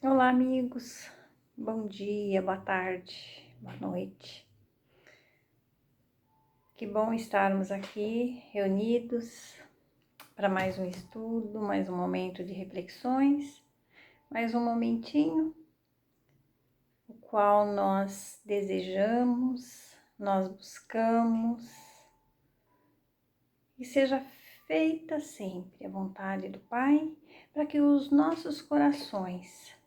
Olá, amigos. Bom dia, boa tarde, boa noite. Que bom estarmos aqui reunidos para mais um estudo, mais um momento de reflexões, mais um momentinho o qual nós desejamos, nós buscamos e seja feita sempre a vontade do Pai, para que os nossos corações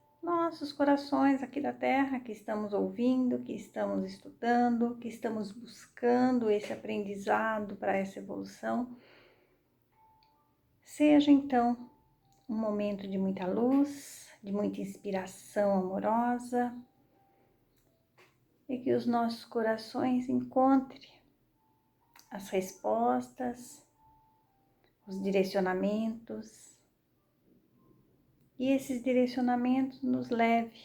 aqui da Terra, que estamos ouvindo, que estamos estudando, que estamos buscando esse aprendizado para essa evolução, seja então um momento de muita luz, de muita inspiração amorosa, e que os nossos corações encontrem as respostas, os direcionamentos, e esses direcionamentos nos levem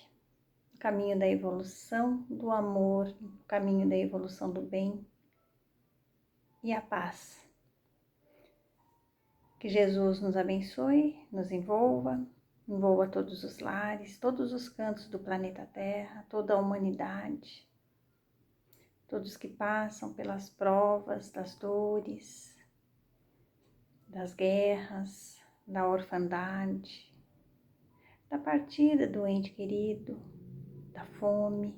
no caminho da evolução do amor, no caminho da evolução do bem e a paz. Que Jesus nos abençoe, nos envolva todos os lares, todos os cantos do planeta Terra, toda a humanidade, todos que passam pelas provas, das dores, das guerras, da orfandade, da partida do ente querido, da fome,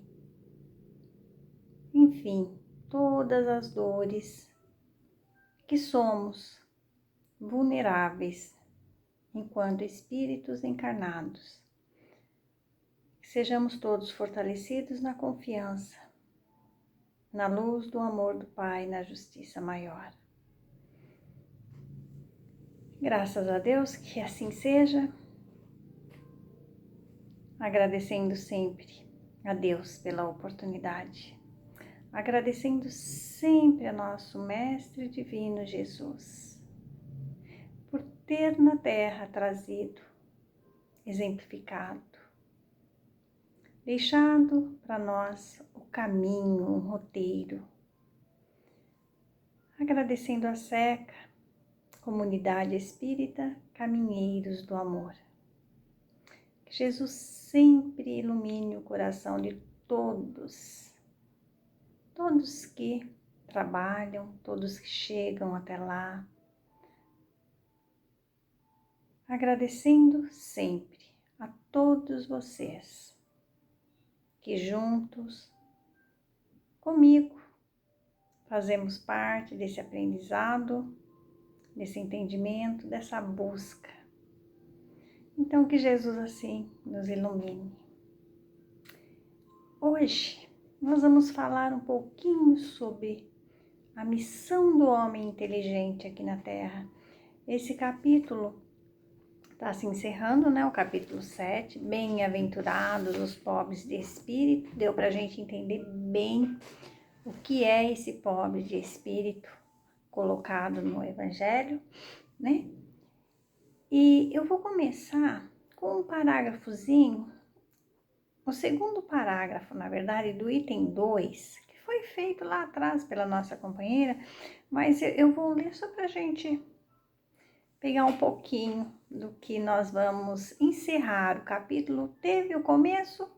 enfim, todas as dores que somos vulneráveis enquanto espíritos encarnados. Que sejamos todos fortalecidos na confiança, na luz do amor do Pai, na justiça maior. Graças a Deus que assim seja, agradecendo sempre a Deus pela oportunidade, agradecendo sempre a nosso Mestre Divino Jesus, por ter na Terra trazido, exemplificado, deixado para nós o caminho, um roteiro. Agradecendo a SECA, Comunidade Espírita Caminheiros do Amor. Que Jesus sempre ilumine o coração de todos que trabalham, todos que chegam até lá. Agradecendo sempre a todos vocês que juntos, comigo, fazemos parte desse aprendizado, desse entendimento, dessa busca. Então, que Jesus assim nos ilumine. Hoje, nós vamos falar um pouquinho sobre a missão do homem inteligente aqui na Terra. Esse capítulo está se encerrando, né? O capítulo 7, bem-aventurados os pobres de espírito. Deu para a gente entender bem o que é esse pobre de espírito colocado no Evangelho, né? E eu vou começar com um parágrafozinho, o segundo parágrafo, na verdade, do item 2, que foi feito lá atrás pela nossa companheira, mas eu vou ler só para a gente pegar um pouquinho do que nós vamos encerrar. O capítulo teve o começo,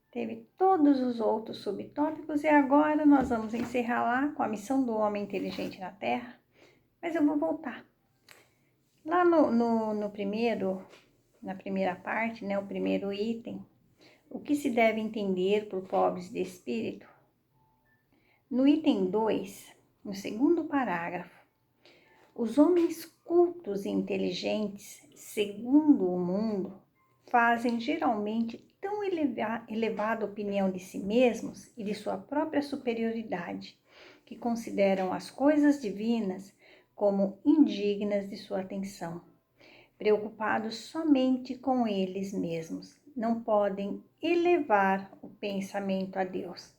teve todos os outros subtópicos e agora nós vamos encerrar lá com a missão do homem inteligente na Terra, mas eu vou voltar. Lá na primeira parte, né, o primeiro item, o que se deve entender por pobres de espírito? No item 2, no segundo parágrafo, os homens cultos e inteligentes, segundo o mundo, fazem geralmente tão elevada opinião de si mesmos e de sua própria superioridade, que consideram as coisas divinas como indignas de sua atenção. Preocupados somente com eles mesmos, não podem elevar o pensamento a Deus.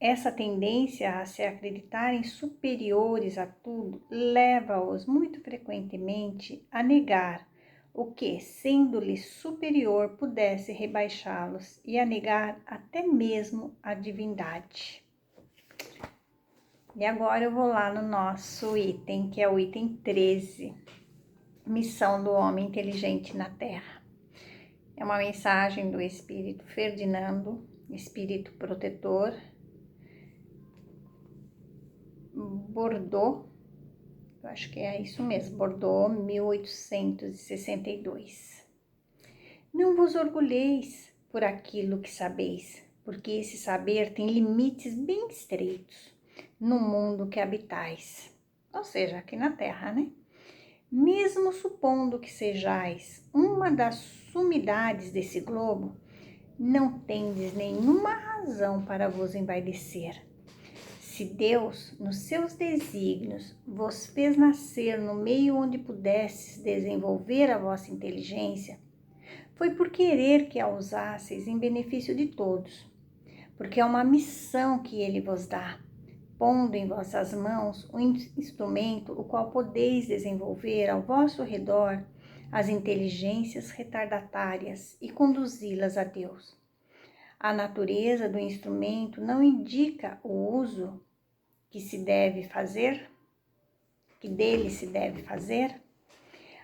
Essa tendência a se acreditarem superiores a tudo leva-os muito frequentemente a negar o que, sendo-lhes superior, pudesse rebaixá-los e a negar até mesmo a divindade. E agora eu vou lá no nosso item, que é o item 13, missão do homem inteligente na Terra. É uma mensagem do Espírito Ferdinando, Espírito Protetor, Bordeaux, eu acho que é isso mesmo, Bordeaux, 1862. Não vos orgulheis por aquilo que sabeis, porque esse saber tem limites bem estreitos no mundo que habitais, ou seja, aqui na Terra, né? Mesmo supondo que sejais uma das sumidades desse globo, não tendes nenhuma razão para vos envaidecer. Se Deus, nos seus desígnios, vos fez nascer no meio onde pudesses desenvolver a vossa inteligência, foi por querer que a usasseis em benefício de todos, porque é uma missão que Ele vos dá, pondo em vossas mãos um instrumento o qual podeis desenvolver ao vosso redor as inteligências retardatárias e conduzi-las a Deus. A natureza do instrumento não indica o uso que se deve fazer, que dele se deve fazer.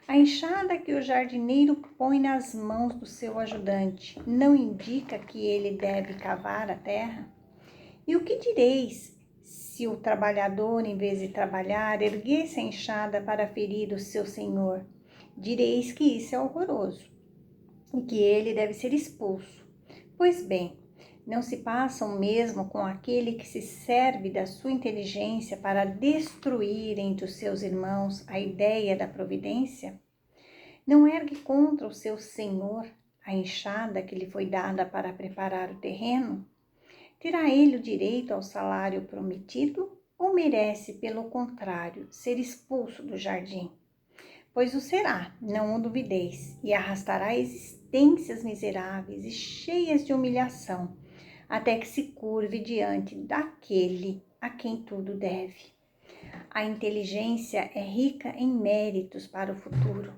A enxada que o jardineiro põe nas mãos do seu ajudante não indica que ele deve cavar a terra? E o que direis se o trabalhador, em vez de trabalhar, erguesse a enxada para ferir o seu senhor? Direis que isso é horroroso e que ele deve ser expulso. Pois bem, não se passa o mesmo com aquele que se serve da sua inteligência para destruir entre os seus irmãos a ideia da providência? Não ergue contra o seu senhor a enxada que lhe foi dada para preparar o terreno? Terá ele o direito ao salário prometido ou merece, pelo contrário, ser expulso do jardim? Pois o será, não o duvideis, e arrastará existências miseráveis e cheias de humilhação, até que se curve diante daquele a quem tudo deve. A inteligência é rica em méritos para o futuro,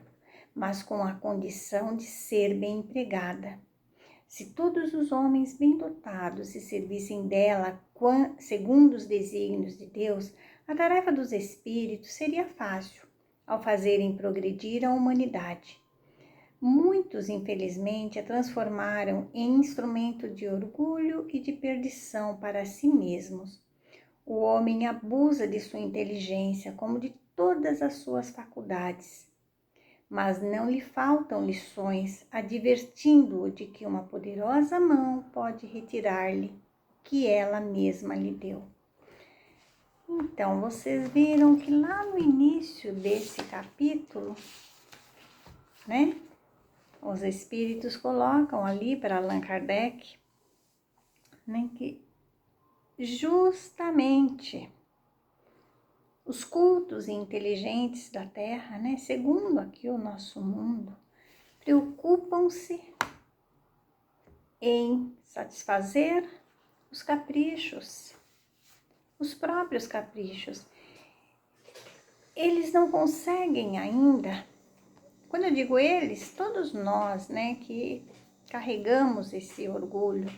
mas com a condição de ser bem empregada. Se todos os homens bem dotados se servissem dela segundo os desígnios de Deus, a tarefa dos espíritos seria fácil, ao fazerem progredir a humanidade. Muitos, infelizmente, a transformaram em instrumento de orgulho e de perdição para si mesmos. O homem abusa de sua inteligência como de todas as suas faculdades, mas não lhe faltam lições, advertindo-o de que uma poderosa mão pode retirar-lhe o que ela mesma lhe deu. Então, vocês viram que lá no início desse capítulo, né, os espíritos colocam ali para Allan Kardec, né, que justamente os cultos inteligentes da Terra, né, segundo aqui o nosso mundo, preocupam-se em satisfazer os caprichos, os próprios caprichos. Eles não conseguem ainda, quando eu digo eles, todos nós, né, que carregamos esse orgulho,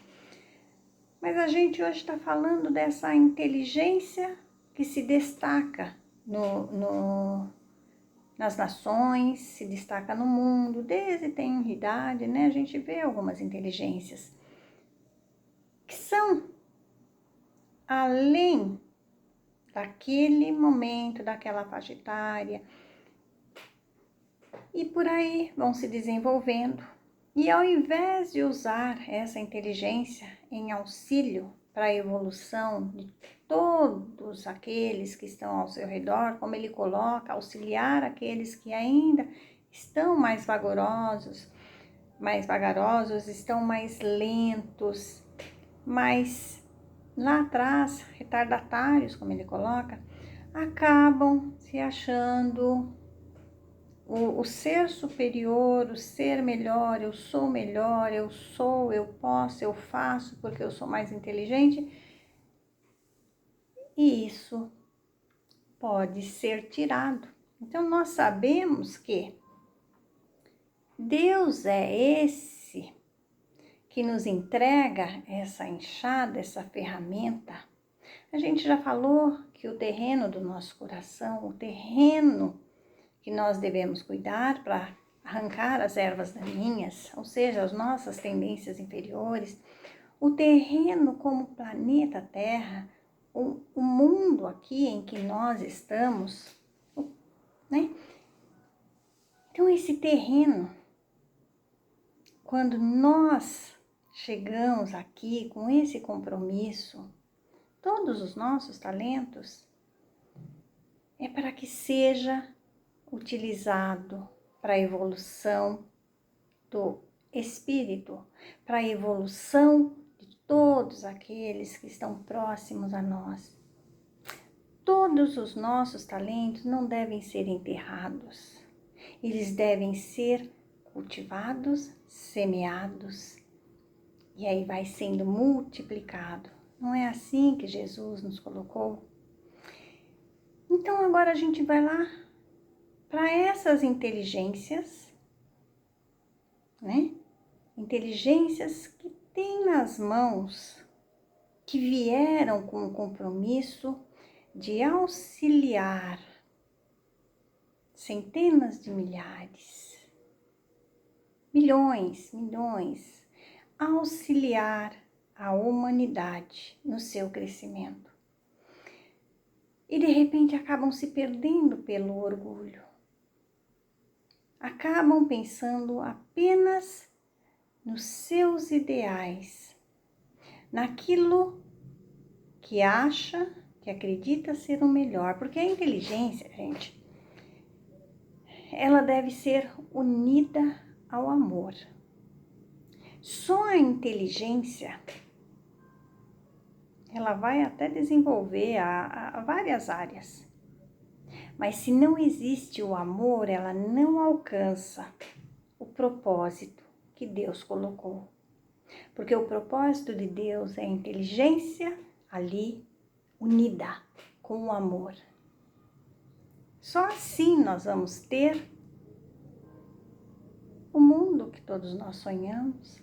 mas a gente hoje está falando dessa inteligência que se destaca nas nações, se destaca no mundo, desde tenridade, né? A gente vê algumas inteligências que são além daquele momento, daquela faixa etária, e por aí vão se desenvolvendo. E ao invés de usar essa inteligência em auxílio para a evolução de todos aqueles que estão ao seu redor, como ele coloca, auxiliar aqueles que ainda estão mais vagarosos, estão mais lentos, mais lá atrás, retardatários, como ele coloca, acabam se achando o ser superior, o ser melhor, eu sou, eu posso, eu faço porque eu sou mais inteligente. E isso pode ser tirado. Então, nós sabemos que Deus é esse que nos entrega essa enxada, essa ferramenta. A gente já falou que o terreno do nosso coração, o terreno que nós devemos cuidar para arrancar as ervas daninhas, ou seja, as nossas tendências inferiores, o terreno como planeta Terra, o mundo aqui em que nós estamos, né? Então esse terreno, quando nós chegamos aqui com esse compromisso, todos os nossos talentos, é para que seja utilizado para a evolução do espírito, para a evolução de todos aqueles que estão próximos a nós. Todos os nossos talentos não devem ser enterrados, eles devem ser cultivados, semeados, e aí vai sendo multiplicado. Não é assim que Jesus nos colocou? Então agora a gente vai lá para essas inteligências, né? Inteligências que tem nas mãos, que vieram com o compromisso de auxiliar centenas de milhares, milhões, auxiliar a humanidade no seu crescimento. E de repente acabam se perdendo pelo orgulho. Acabam pensando apenas nos seus ideais, naquilo que acha, que acredita ser o melhor. Porque a inteligência, gente, ela deve ser unida ao amor. Só a inteligência, ela vai até desenvolver a várias áreas. Mas se não existe o amor, ela não alcança o propósito que Deus colocou. Porque o propósito de Deus é a inteligência ali unida com o amor. Só assim nós vamos ter o mundo que todos nós sonhamos.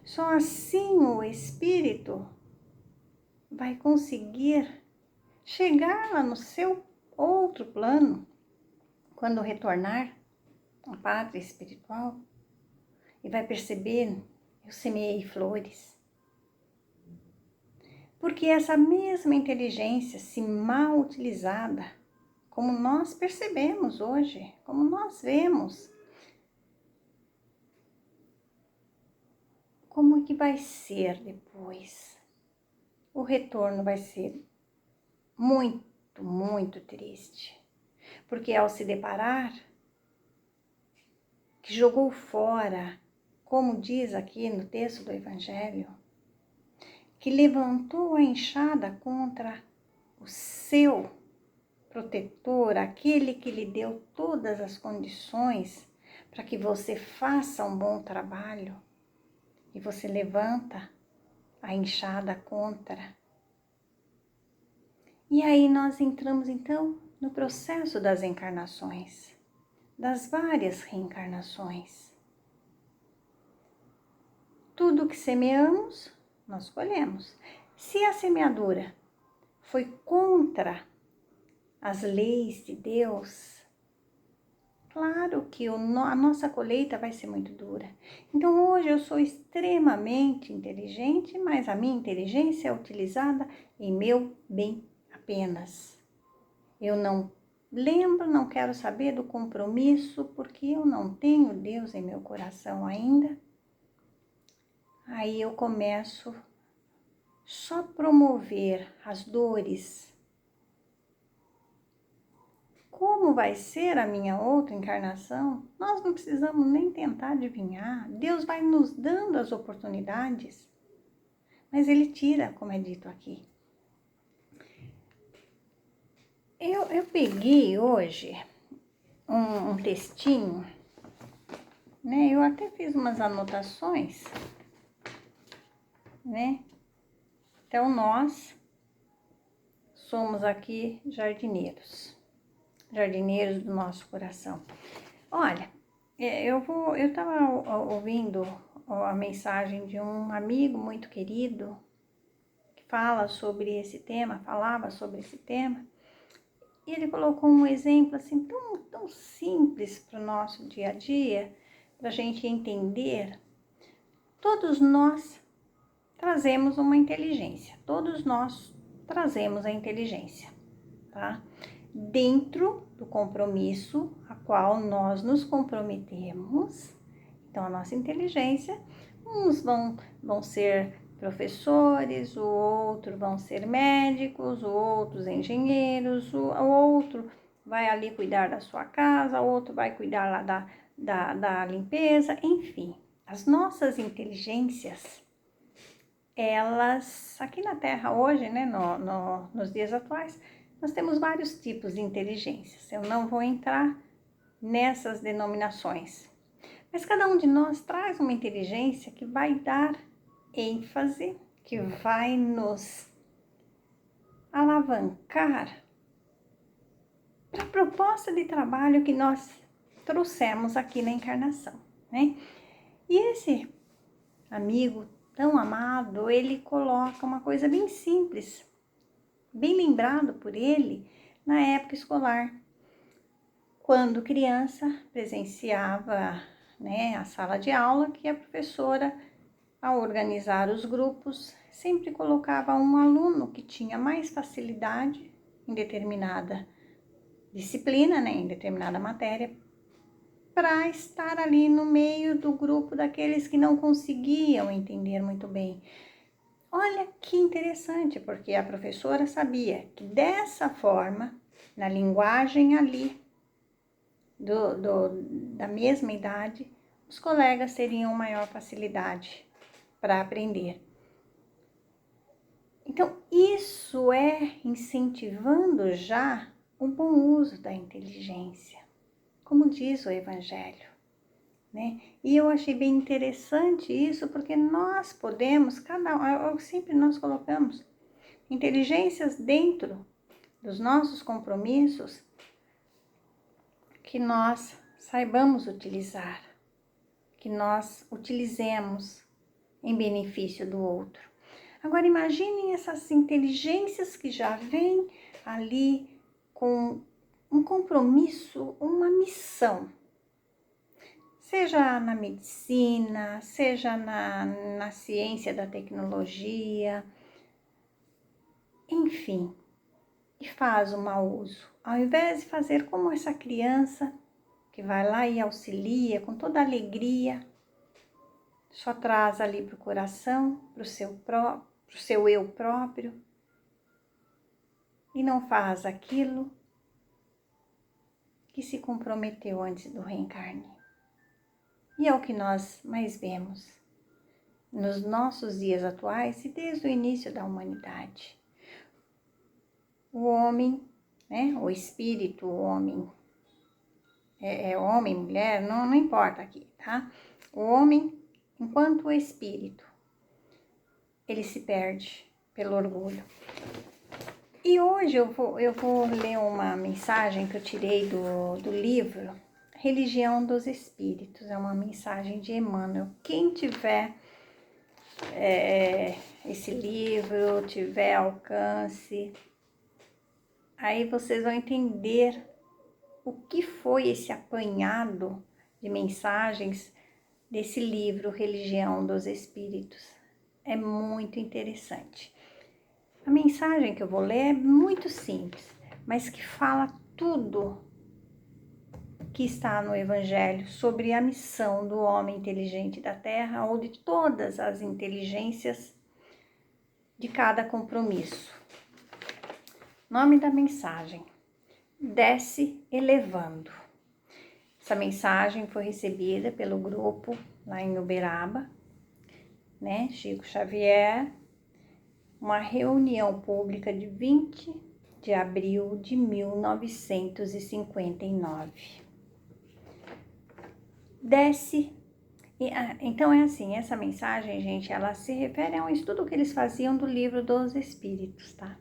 Só assim o espírito vai conseguir chegar lá no seu outro plano, quando retornar à pátria espiritual, e vai perceber, eu semeei flores. Porque essa mesma inteligência, se mal utilizada, como nós percebemos hoje, como nós vemos, como é que vai ser depois? O retorno vai ser muito triste. Porque ao se deparar que jogou fora, como diz aqui no texto do Evangelho, que levantou a enxada contra o seu protetor, aquele que lhe deu todas as condições para que você faça um bom trabalho, e você levanta a enxada contra. E aí nós entramos então no processo das encarnações, das várias reencarnações. Tudo que semeamos, nós colhemos. Se a semeadura foi contra as leis de Deus, claro que a nossa colheita vai ser muito dura. Então hoje eu sou extremamente inteligente, mas a minha inteligência é utilizada em meu bem apenas. Eu não lembro, não quero saber do compromisso, porque eu não tenho Deus em meu coração ainda. Aí eu começo só promover as dores. Como vai ser a minha outra encarnação? Nós não precisamos nem tentar adivinhar. Deus vai nos dando as oportunidades, mas Ele tira, como é dito aqui. Eu peguei hoje um textinho, né? Eu até fiz umas anotações, né? Então, nós somos aqui jardineiros do nosso coração. Olha, eu estava ouvindo a mensagem de um amigo muito querido que falava sobre esse tema, E ele colocou um exemplo assim tão simples para o nosso dia a dia, para a gente entender. Todos nós trazemos uma inteligência, todos nós trazemos a inteligência, tá? Dentro do compromisso a qual nós nos comprometemos. Então, a nossa inteligência, uns vão ser professores, o outro vão ser médicos, o outros engenheiros, o outro vai ali cuidar da sua casa, o outro vai cuidar lá da limpeza, enfim. As nossas inteligências, elas, aqui na Terra hoje, né, nos dias atuais, nós temos vários tipos de inteligências. Eu não vou entrar nessas denominações, mas cada um de nós traz uma inteligência que vai dar ênfase, que vai nos alavancar para a proposta de trabalho que nós trouxemos aqui na encarnação, né? E esse amigo tão amado, ele coloca uma coisa bem simples, bem lembrado por ele na época escolar. Quando criança, presenciava, né, a sala de aula, que a professora, ao organizar os grupos, sempre colocava um aluno que tinha mais facilidade em determinada disciplina, né, em determinada matéria, para estar ali no meio do grupo daqueles que não conseguiam entender muito bem. Olha que interessante, porque a professora sabia que dessa forma, na linguagem ali, da mesma idade, os colegas teriam maior facilidade para aprender. Então, isso é incentivando já o bom uso da inteligência, como diz o Evangelho, né? E eu achei bem interessante isso, porque nós podemos, sempre nós colocamos inteligências dentro dos nossos compromissos que nós saibamos utilizar, que nós utilizemos em benefício do outro. Agora imaginem essas inteligências que já vêm ali com um compromisso, uma missão. Seja na medicina, seja na ciência da tecnologia, enfim, e faz o mau uso. Ao invés de fazer como essa criança que vai lá e auxilia com toda alegria, só traz ali para o coração, para o seu eu próprio, e não faz aquilo que se comprometeu antes do reencarne. E é o que nós mais vemos nos nossos dias atuais e desde o início da humanidade. O homem, né, o espírito, o homem, homem, mulher, não importa aqui, tá? O homem, enquanto o espírito, ele se perde pelo orgulho. E hoje eu vou ler uma mensagem que eu tirei do livro Religião dos Espíritos. É uma mensagem de Emmanuel. Quem tiver esse livro, tiver alcance, aí vocês vão entender o que foi esse apanhado de mensagens desse livro Religião dos Espíritos. É muito interessante. A mensagem que eu vou ler é muito simples, mas que fala tudo que está no Evangelho sobre a missão do homem inteligente da Terra ou de todas as inteligências de cada compromisso. Nome da mensagem: Desce elevando. Essa mensagem foi recebida pelo grupo lá em Uberaba, né? Chico Xavier, uma reunião pública de 20 de abril de 1959. Desce. Então é assim, essa mensagem, gente, ela se refere a um estudo que eles faziam do livro dos Espíritos, tá?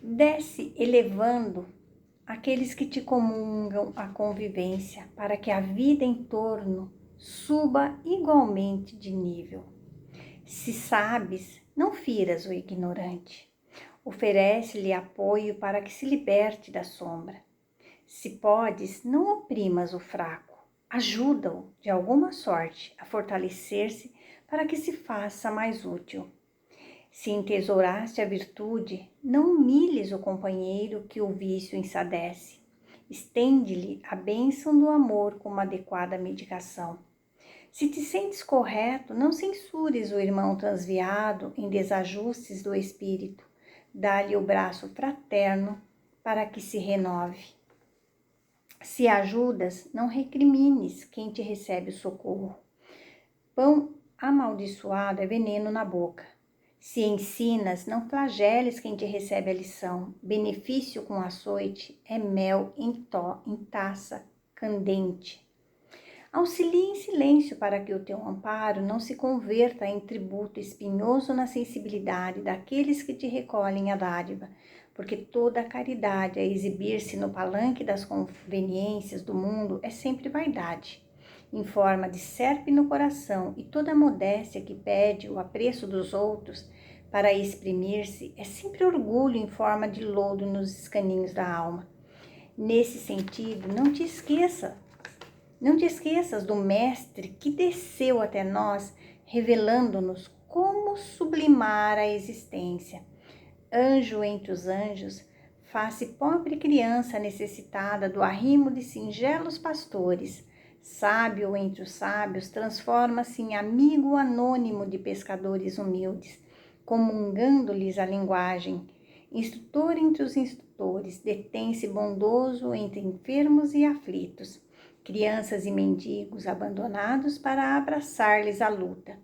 Desce elevando aqueles que te comungam a convivência, para que a vida em torno suba igualmente de nível. Se sabes, não firas o ignorante. Oferece-lhe apoio para que se liberte da sombra. Se podes, não oprimas o fraco. Ajuda-o, de alguma sorte, a fortalecer-se para que se faça mais útil. Se entesouraste a virtude, não humilhes o companheiro que o vício ensadece. Estende-lhe a bênção do amor com uma adequada medicação. Se te sentes correto, não censures o irmão transviado em desajustes do espírito. Dá-lhe o braço fraterno para que se renove. Se ajudas, não recrimines quem te recebe o socorro. Pão amaldiçoado é veneno na boca. Se ensinas, não flageles quem te recebe a lição. Benefício com açoite é mel em taça candente. Auxilie em silêncio para que o teu amparo não se converta em tributo espinhoso na sensibilidade daqueles que te recolhem a dádiva, porque toda a caridade a exibir-se no palanque das conveniências do mundo é sempre vaidade, em forma de serpe no coração, e toda a modéstia que pede o apreço dos outros para exprimir-se é sempre orgulho em forma de lodo nos escaninhos da alma. Nesse sentido, não te esqueças do Mestre que desceu até nós, revelando-nos como sublimar a existência. Anjo entre os anjos, faz-se pobre criança necessitada do arrimo de singelos pastores. Sábio entre os sábios, transforma-se em amigo anônimo de pescadores humildes, comungando-lhes a linguagem. Instrutor entre os instrutores, detém-se bondoso entre enfermos e aflitos. Crianças e mendigos abandonados para abraçar-lhes a luta.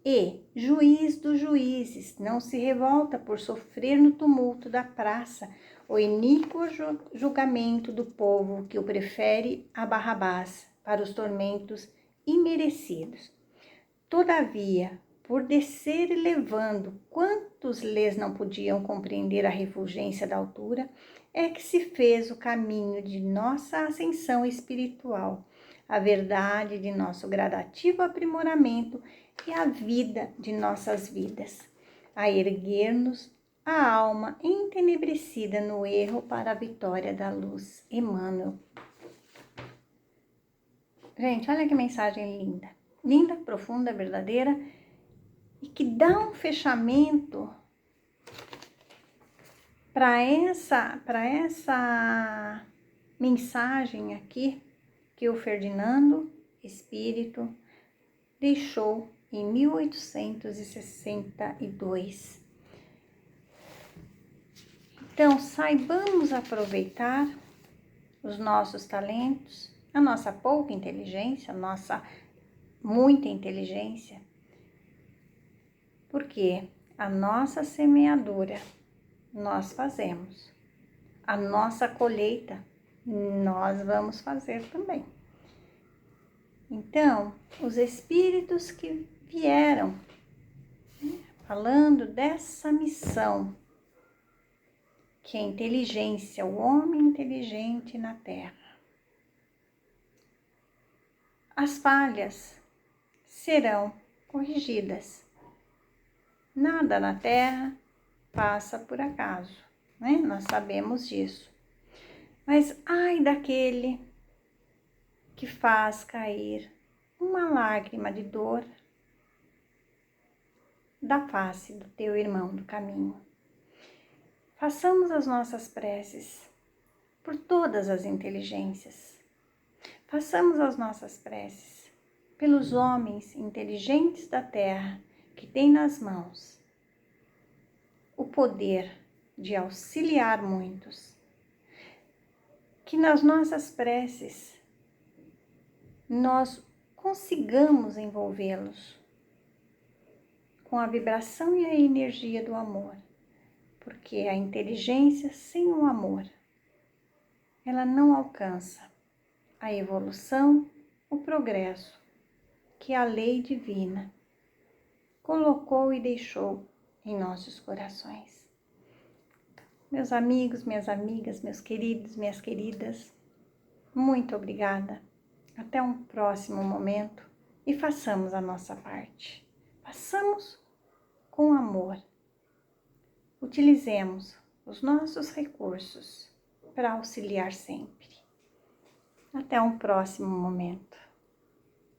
E, juiz dos juízes, não se revolta por sofrer no tumulto da praça o iníquo julgamento do povo que o prefere a Barrabás para os tormentos imerecidos. Todavia, por descer e levando quantos lhes não podiam compreender a refulgência da altura, é que se fez o caminho de nossa ascensão espiritual, a verdade de nosso gradativo aprimoramento e a vida de nossas vidas, a erguer-nos a alma entenebrecida no erro para a vitória da luz. Emmanuel. Gente, olha que mensagem linda. Linda, profunda, verdadeira, e que dá um fechamento para essa mensagem aqui que o Ferdinando Espírito deixou em 1862. Então, saibamos aproveitar os nossos talentos, a nossa pouca inteligência, a nossa muita inteligência, porque a nossa semeadura nós fazemos, a nossa colheita nós vamos fazer também. Então, os espíritos que vieram, falando dessa missão, que é a inteligência, o homem inteligente na Terra. As falhas serão corrigidas. Nada na Terra passa por acaso, né? Nós sabemos disso. Mas ai daquele que faz cair uma lágrima de dor da face do teu irmão do caminho. Façamos as nossas preces por todas as inteligências. Façamos as nossas preces pelos homens inteligentes da terra que têm nas mãos o poder de auxiliar muitos. Que nas nossas preces nós consigamos envolvê-los com a vibração e a energia do amor, porque a inteligência sem o amor, ela não alcança a evolução, o progresso que a lei divina colocou e deixou em nossos corações. Meus amigos, minhas amigas, meus queridos, minhas queridas, muito obrigada. Até um próximo momento e façamos a nossa parte. Façamos com amor. Utilizemos os nossos recursos para auxiliar sempre. Até um próximo momento.